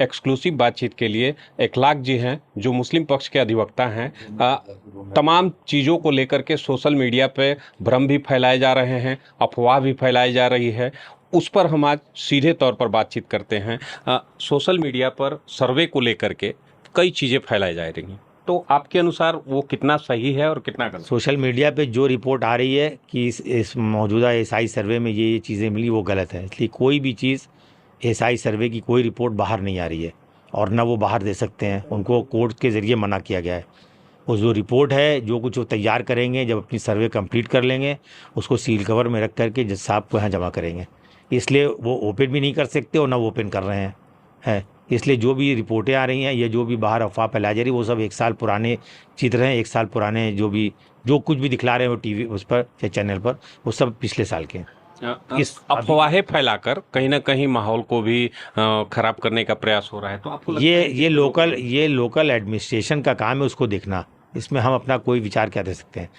Exclusive बातचीत के लिए इखलाक जी हैं जो मुस्लिम पक्ष के अधिवक्ता हैं। तमाम चीज़ों को लेकर के सोशल मीडिया पे भ्रम भी फैलाए जा रहे हैं, अफवाह भी फैलाई जा रही है, उस पर हम आज सीधे तौर पर बातचीत करते हैं। सोशल मीडिया पर सर्वे को लेकर के कई चीज़ें फैलाई जा रही हैं, तो आपके अनुसार वो कितना सही है और कितना गलत? सोशल मीडिया पे जो रिपोर्ट आ रही है कि इस मौजूदा एसआई सर्वे में ये चीज़ें मिली, वो गलत है। इसलिए कोई भी चीज़ एसआई सर्वे की कोई रिपोर्ट बाहर नहीं आ रही है और ना वो बाहर दे सकते हैं, उनको कोर्ट के ज़रिए मना किया गया है। वो जो रिपोर्ट है, जो कुछ वो तैयार करेंगे, जब अपनी सर्वे कंप्लीट कर लेंगे, उसको सील कवर में रख करके जज साहब को यहाँ जमा करेंगे। इसलिए वो ओपन भी नहीं कर सकते और ना वो ओपन कर रहे हैं है। इसलिए जो भी रिपोर्टें आ रही हैं या जो भी बाहर अफवाह फैलाई जा रही है, वो सब 1 साल पुराने चित्र हैं। 1 साल पुराने जो कुछ भी दिखला रहे हैं वो टीवी उस पर या चैनल पर, वो सब पिछले साल के हैं। इस अफवाहें फैलाकर कहीं ना कहीं माहौल को भी खराब करने का प्रयास हो रहा है, तो आपको लगता है ये लोकल एडमिनिस्ट्रेशन का काम है उसको देखना। इसमें हम अपना कोई विचार क्या दे सकते हैं?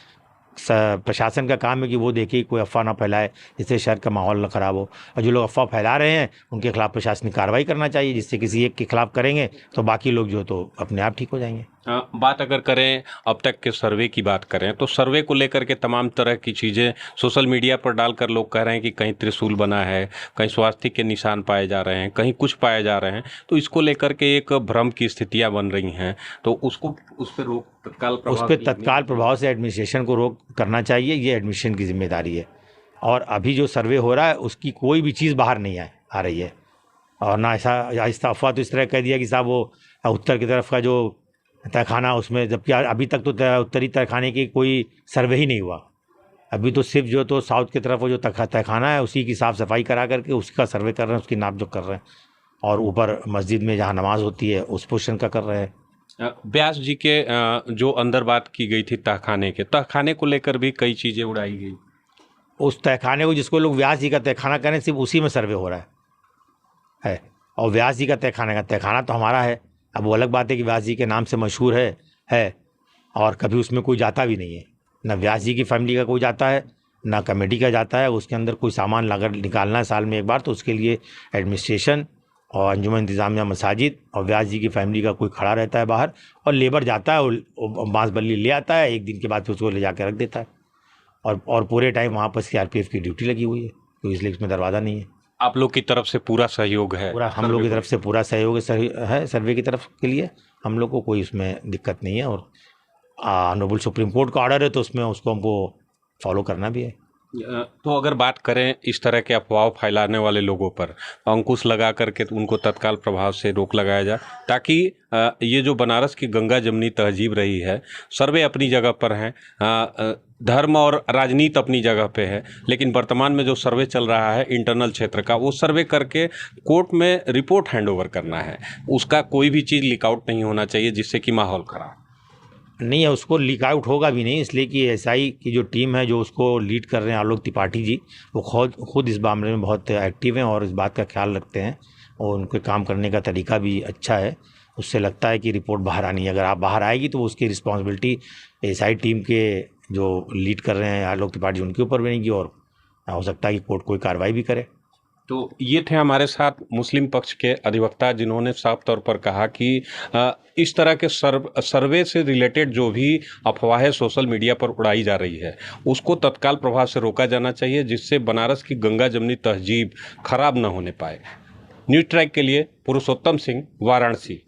प्रशासन का काम है कि वो देखे कोई अफवाह ना फैलाए, जिससे शहर का माहौल ना ख़राब हो। और जो लोग अफवाह फैला रहे हैं उनके खिलाफ प्रशासनिक कार्रवाई करना चाहिए, जिससे किसी एक के खिलाफ करेंगे तो बाकी लोग जो तो अपने आप ठीक हो जाएंगे। बात अगर करें अब तक के सर्वे की बात करें तो सर्वे को लेकर के तमाम तरह की चीज़ें सोशल मीडिया पर डालकर लोग कह रहे हैं कि कहीं त्रिशूल बना है, कहीं स्वास्तिक के निशान पाए जा रहे हैं, कहीं कुछ पाए जा रहे हैं, तो इसको लेकर के एक भ्रम की स्थितियां बन रही हैं। तो उस पर रोक तत्काल प्रभाव से एडमिनिस्ट्रेशन को रोक करना चाहिए। ये एडमिशन की जिम्मेदारी है। और अभी जो सर्वे हो रहा है उसकी कोई भी चीज़ बाहर नहीं आ रही है। और ना ऐसा अफवाह तो इस तरह कह दिया कि साहब वो उत्तर की तरफ का जो तहखाना उसमें, जबकि अभी तक तो उत्तरी तहखाने की कोई सर्वे ही नहीं हुआ। अभी तो सिर्फ जो तो साउथ की तरफ वो जो तहखाना है उसी की साफ़ सफाई करा करके उसका सर्वे कर रहे हैं, उसकी नाप जोख कर रहे हैं। और ऊपर मस्जिद में जहाँ नमाज होती है उस पोर्शन का कर रहे हैं। व्यास जी के जो अंदर बात की गई थी तहखाने को लेकर भी कई चीज़ें उड़ाई गई। उस तहखाने को, जिसको लोग व्यास जी का तहखाना करें, सिर्फ उसी में सर्वे हो रहा है। और व्यास जी का तहखाना तो हमारा है। अब वो अलग बात है कि व्यास जी के नाम से मशहूर है और कभी उसमें कोई जाता भी नहीं है। ना व्यास जी की फैमिली का कोई जाता है, ना कमेटी का जाता है। उसके अंदर कोई सामान अगर निकालना है साल में एक बार, तो उसके लिए एडमिनिस्ट्रेशन और अंजुमन इंतज़ामिया मसाजिद और व्यास जी की फैमिली का कोई खड़ा रहता है बाहर, और लेबर जाता है और बांस बल्ली ले आता है, 1 दिन के बाद फिर उसको ले जाकर रख देता है। और पूरे टाइम वहाँ पर सीआरपीएफ की ड्यूटी लगी हुई है, तो इसलिए इसमें दरवाज़ा नहीं है। आप लोग की तरफ से पूरा सहयोग है? पूरा हम लोग की तरफ से पूरा सहयोग है सर्वे की तरफ के लिए। हम लोग को कोई उसमें दिक्कत नहीं है। और ऑनरेबल सुप्रीम कोर्ट का ऑर्डर है तो उसमें उसको हमको फॉलो करना भी है। तो अगर बात करें इस तरह के अफवाह फैलाने वाले लोगों पर अंकुश लगा करके उनको तत्काल प्रभाव से रोक लगाया जाए, ताकि ये जो बनारस की गंगा जमनी तहजीब रही है, सर्वे अपनी जगह पर हैं, धर्म और राजनीति अपनी जगह पे है, लेकिन वर्तमान में जो सर्वे चल रहा है इंटरनल क्षेत्र का, वो सर्वे करके कोर्ट में रिपोर्ट हैंडओवर करना है। उसका कोई भी चीज़ लीक आउट नहीं होना चाहिए जिससे कि माहौल खराब नहीं है। उसको लीक आउट होगा भी नहीं, इसलिए कि एसआई की जो टीम है जो उसको लीड कर रहे हैं आलोक त्रिपाठी जी, वो खुद इस मामले में बहुत एक्टिव हैं और इस बात का ख्याल रखते हैं। और उनके काम करने का तरीका भी अच्छा है। उससे लगता है कि रिपोर्ट बाहर आनी है। अगर आप बाहर आएगी तो उसकी रिस्पॉन्सिबिलिटी एसआई टीम के जो लीड कर रहे हैं आलोक त्रिपाठी, उनके ऊपर बनेगी और हो सकता है कि कोर्ट कोई कार्रवाई भी करे। तो ये थे हमारे साथ मुस्लिम पक्ष के अधिवक्ता, जिन्होंने साफ तौर पर कहा कि इस तरह के सर्वे से रिलेटेड जो भी अफवाहें सोशल मीडिया पर उड़ाई जा रही है उसको तत्काल प्रभाव से रोका जाना चाहिए, जिससे बनारस की गंगा जमनी तहजीब खराब न होने पाए। न्यूज़ ट्रैक के लिए पुरुषोत्तम सिंह, वाराणसी।